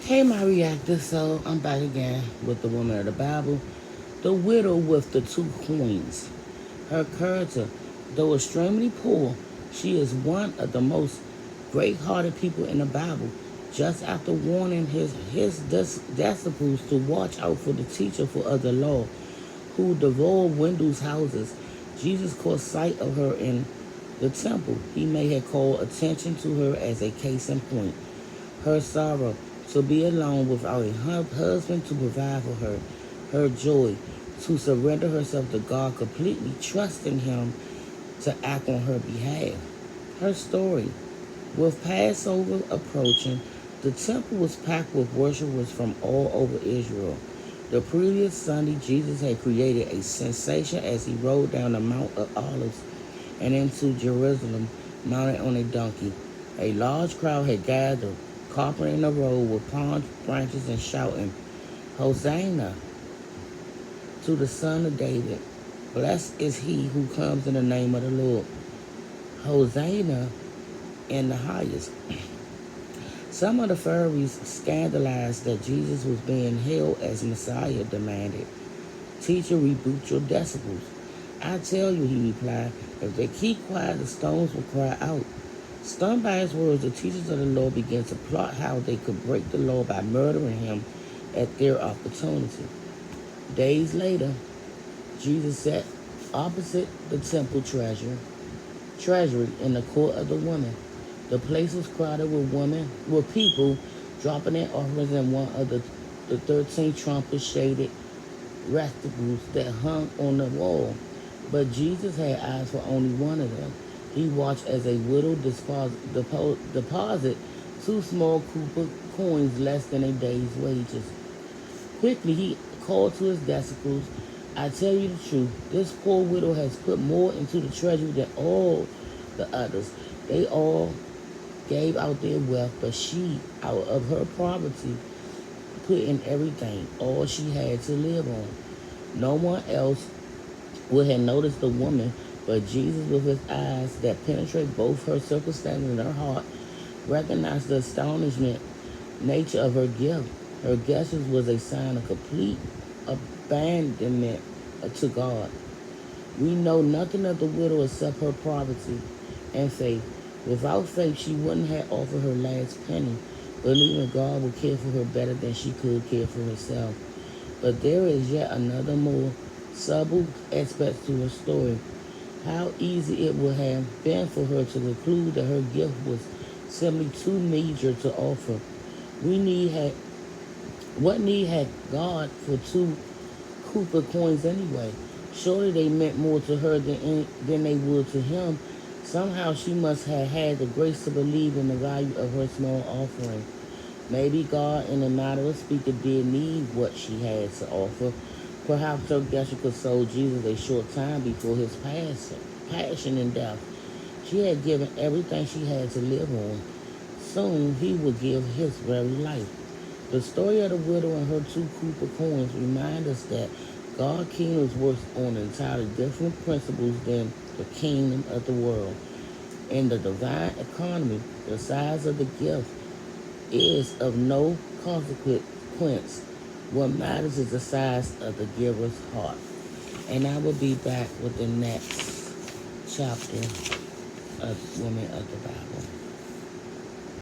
Hey, my reactor. So I'm back again with the woman of the Bible, the widow with the two coins. Her character, though extremely poor, she is one of the most great-hearted people in the Bible. Just after warning his disciples to watch out for the teacher of the law, who devoured windows' houses, Jesus caught sight of her in the temple. He may have called attention to her as a case in point. Her sorrow to be alone without a husband to provide for her, her joy to surrender herself to God completely, trusting Him to act on her behalf. Her story. With Passover approaching, the temple was packed with worshipers from all over Israel. The previous Sunday, Jesus had created a sensation as he rode down the Mount of Olives and into Jerusalem mounted on a donkey. A large crowd had gathered, carpeting the road with palm branches and shouting, Hosanna to the Son of David. Blessed is he who comes in the name of the Lord. Hosanna in the highest. Some of the Pharisees, scandalized that Jesus was being hailed as Messiah, demanded, Teacher, rebuke your disciples. I tell you, he replied, if they keep quiet, the stones will cry out. Stunned by his words, the teachers of the law began to plot how they could break the law by murdering him at their opportunity. Days later, Jesus sat opposite the temple treasury in the court of the women. The place was crowded with people dropping their offerings in one of the 13 trumpet-shaded receptacles that hung on the wall. But Jesus had eyes for only one of them. He watched as a widow deposit two small copper coins less than a day's wages. Quickly, he called to his disciples, I tell you the truth, this poor widow has put more into the treasury than all the others. They all gave out their wealth, but she, out of her poverty, put in everything, all she had to live on. No one else would have noticed the woman, but Jesus, with his eyes that penetrate both her circumstances and her heart, recognized the astonishment nature of her gift. Her gesture was a sign of complete abandonment to God. We know nothing of the widow except her poverty and faith. Without faith, she wouldn't have offered her last penny, believing God would care for her better than she could care for herself. But there is yet another more subtle aspect to her story. How easy it would have been for her to conclude that her gift was simply too meager to offer. We need had what need had God for two copper coins anyway? Surely they meant more to her than they would to him. Somehow she must have had the grace to believe in the value of her small offering. Maybe God, in a matter of speaking, did need what she had to offer. Perhaps her gesture consoled Jesus a short time before his passion and death. She had given everything she had to live on. Soon he would give his very life. The story of the widow and her two copper coins remind us that God's kingdom works on entirely different principles than the kingdom of the world. In the divine economy, the size of the gift is of no consequence. What matters is the size of the giver's heart. And I will be back with the next chapter of Women of the Bible.